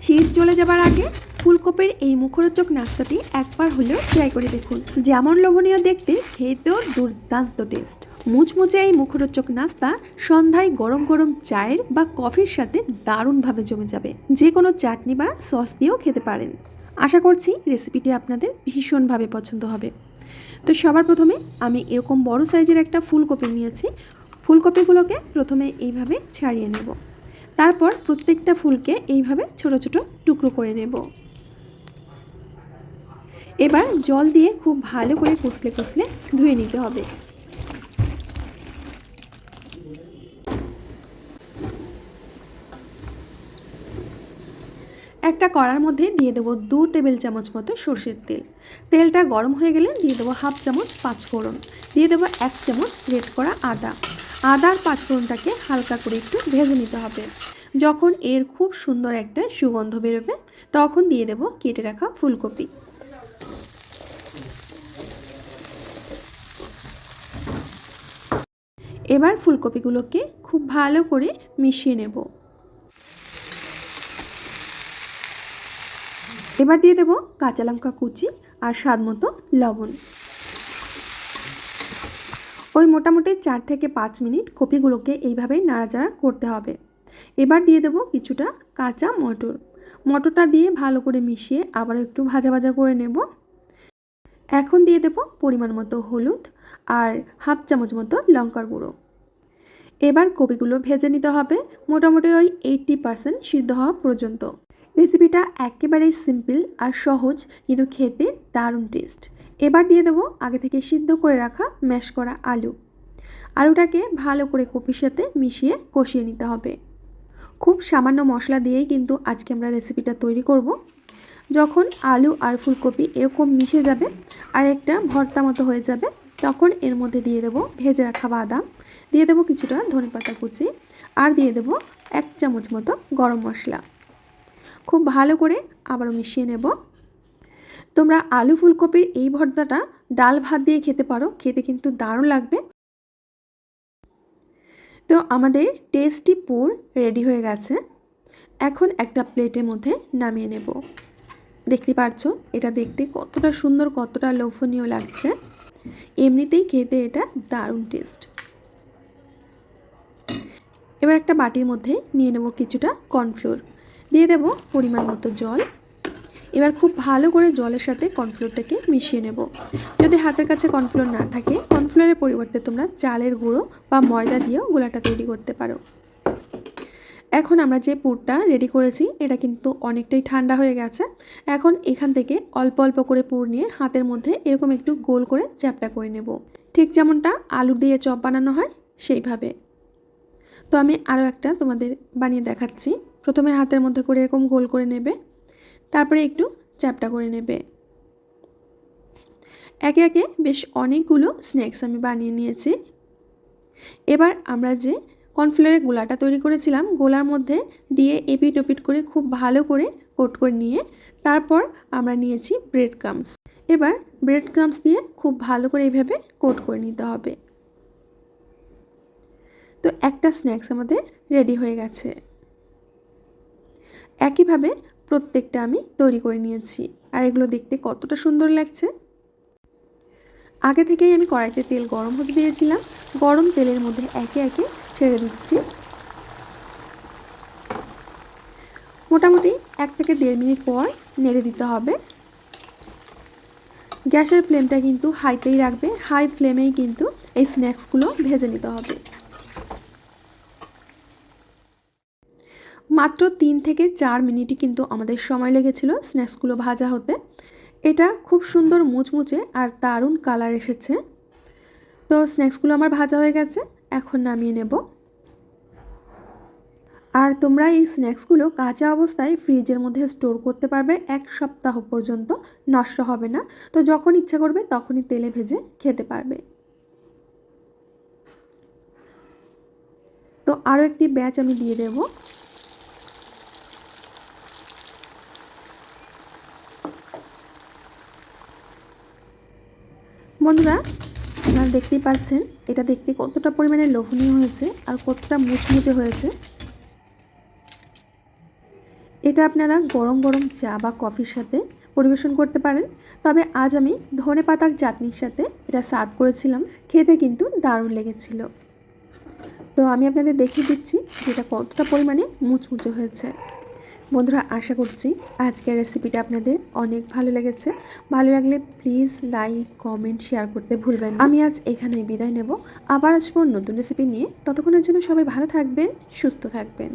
শীত চলে যাবার আগে ফুলকপির এই মুখরোচক নাস্তাটি একবার হলেও ট্রাই করে দেখুন। যেমন লোভনীয় দেখতে, খেতেও দুর্দান্ত টেস্ট। মুচমুচে এই মুখরোচক নাস্তা সন্ধ্যায় গরম গরম চায়ের বা কফির সাথে দারুণভাবে জমে যাবে। যে কোনো চাটনি বা সস দিয়েও খেতে পারেন। আশা করছি রেসিপিটি আপনাদের ভীষণভাবে পছন্দ হবে। তো সবার প্রথমে আমি এরকম বড় সাইজের একটা ফুলকপি নিয়েছি। ফুলকপিগুলোকে প্রথমে এইভাবে ছাড়িয়ে নেব। তারপর প্রত্যেকটা ফুলকে এইভাবে ছোট ছোট টুকরো করে নেব। এবার জল দিয়ে খুব ভালো করে কষলে কষলে ধুয়ে নিতে হবে। একটা কড়ার মধ্যে দিয়ে দেবো 2 টেবিল চামচ মতো সরষের তেল। তেলটা গরম হয়ে গেলে দিয়ে দেবো হাফ চামচ পাঁচফোড়ন, দিয়ে দেবো 1 চামচ গ্রেট করা আদা। আদা আর পাঁচফোড়নটাকে হালকা করে একটু ভেজে নিতে হবে। যখন এর খুব সুন্দর একটা সুগন্ধ বেরোবে তখন দিয়ে দেব কেটে রাখা ফুলকপি। এবার ফুলকপিগুলোকে খুব ভালো করে মিশিয়ে নেব। এবার দিয়ে দেব কাঁচা লঙ্কা কুচি আর স্বাদ মতো লবণ। ওই মোটামুটি 4 থেকে 5 মিনিট কপিগুলোকে এইভাবে নাড়াচাড়া করতে হবে। এবার দিয়ে দেব কিছুটা কাঁচা মটর। মটরটা দিয়ে ভালো করে মিশিয়ে আবার একটু ভাজা ভাজা করে নেব। এখন দিয়ে দেব পরিমাণ মতো হলুদ আর হাফ চামচ মতো লঙ্কার গুঁড়ো। এবার কপিগুলো ভেজে নিতে হবে মোটামুটি ওই 80% সিদ্ধ হওয়া পর্যন্ত। রেসিপিটা একেবারেই সিম্পল আর সহজ, কিন্তু খেতে দারুণ টেস্ট। এবার দিয়ে দেবো আগে থেকে সিদ্ধ করে রাখা ম্যাশ করা আলু। আলুটাকে ভালো করে কপির সাথে মিশিয়ে কষিয়ে নিতে হবে। খুব সামান্য মশলা দিয়েই কিন্তু আজকে আমরা রেসিপিটা তৈরি করব। যখন আলু আর ফুলকপি এরকম মিশে যাবে আর একটা ভর্তা মতো হয়ে যাবে, তখন এর মধ্যে দিয়ে দেবো ভেজে রাখা বাদাম, দিয়ে দেবো কিছুটা ধনেপাতা কুচি আর দিয়ে দেবো 1 চামচ মতো গরম মশলা। খুব ভালো করে আবারও মিশিয়ে নেব। তোমরা আলু ফুলকপির এই ভর্তাটা ডাল ভাত দিয়ে খেতে পারো, খেতে কিন্তু দারুণ লাগবে। তো আমাদের টেস্টি পুর রেডি হয়ে গেছে। এখন একটা প্লেটের মধ্যে নামিয়ে নেব। দেখতে পারছো এটা দেখতে কতটা সুন্দর, কতটা লোভনীয় লাগছে। এমনিতেই খেতে এটা দারুণ টেস্ট। এবার একটা বাটির মধ্যে নিয়ে নেব কিছুটা কর্নফ্লোর, দিয়ে দেব পরিমাণ মতো জল। এবার খুব ভালো করে জলের সাথে কর্নফ্লোরটাকে মিশিয়ে নেব। যদি হাতের কাছে কর্নফ্লোর না থাকে, কর্নফ্লোরের পরিবর্তে তোমরা চালের গুঁড়ো বা ময়দা দিয়েও গোলাটা তৈরি করতে পারো। এখন আমরা যে পুরটা রেডি করেছি এটা কিন্তু অনেকটাই ঠান্ডা হয়ে গেছে। এখন এখান থেকে অল্প অল্প করে পুর নিয়ে হাতের মধ্যে এরকম একটু গোল করে চ্যাপটা করে নেব, ঠিক যেমনটা আলু দিয়ে চপ বানানো হয় সেইভাবে। তো আমি আরও একটা তোমাদের বানিয়ে দেখাচ্ছি। প্রথমে হাতের মধ্যে করে এরকম গোল করে নেবে, তারপরে একটু চ্যাপটা করে নেবে। একে একে বেশ অনেকগুলো স্ন্যাক্স আমি বানিয়ে নিয়েছি। এবার আমরা যে কর্নফ্লোরের গোলাটা তৈরি করেছিলাম, গোলার মধ্যে দিয়ে এপিট ওপিট করে খুব ভালো করে কোট করে নিয়ে তারপর আমরা নিয়েছি ব্রেড ক্রাম্বস। এবার ব্রেড ক্রাম্বস দিয়ে খুব ভালো করে এইভাবে কোট করে নিতে হবে। তো একটা স্ন্যাক্স আমাদের রেডি হয়ে গেছে। একইভাবে প্রত্যেকটা আমি তৈরি করে নিয়েছি, আর এগুলো দেখতে কতটা সুন্দর লাগছে। আগে থেকেই আমি কড়াইতে তেল গরম হতে দিয়েছিলাম। গরম তেলের মধ্যে একে একে ছেড়ে দিচ্ছি। মোটামুটি 1 থেকে 1.5 মিনিট পর নেড়ে দিতে হবে। গ্যাসের ফ্লেমটা কিন্তু হাইতেই রাখবে, হাই ফ্লেমেই কিন্তু এই স্ন্যাক্সগুলো ভেজে নিতে হবে। মাত্র 3 থেকে 4 মিনিটই কিন্তু আমাদের সময় লেগেছিল স্ন্যাক্সগুলো ভাজা হতে। এটা খুব সুন্দর মুচমুচে আর দারুণ কালার এসেছে। তো স্ন্যাক্সগুলো আমার ভাজা হয়ে গেছে, এখন নামিয়ে নেব। আর তোমরা এই স্ন্যাক্সগুলো কাঁচা অবস্থায় ফ্রিজের মধ্যে স্টোর করতে পারবে 1 সপ্তাহ পর্যন্ত, নষ্ট হবে না। তো যখন ইচ্ছা করবে তখনই তেলে ভেজে খেতে পারবে। তো আরও একটি ব্যাচ আমি দিয়ে দেব। বন্ধুরা আপনারা দেখতেই পাচ্ছেন এটা দেখতে কতটা পরিমাণে লোভনীয় হয়েছে আর কতটা মুচমুচে হয়েছে। এটা আপনারা গরম গরম চা বা কফির সাথে পরিবেশন করতে পারেন। তবে আজ আমি ধনেপাতার চাটনির সাথে এটা সার্ভ করেছিলাম, খেতে কিন্তু দারুণ লেগেছিল। তো আমি আপনাদের দেখিয়ে দিচ্ছি যেটা কতটা পরিমাণে মুচমুচে হয়েছে। বন্ধুরা, আশা করছি আজকের রেসিপিটা আপনাদের অনেক ভালো লেগেছে। ভালো লাগলে প্লিজ লাইক, কমেন্ট, শেয়ার করতে ভুলবেন না। আমি আজ এখানেই বিদায় নেব, আবার আসবো নতুন রেসিপি নিয়ে। ততক্ষণের জন্য সবাই ভালো থাকবেন, সুস্থ থাকবেন।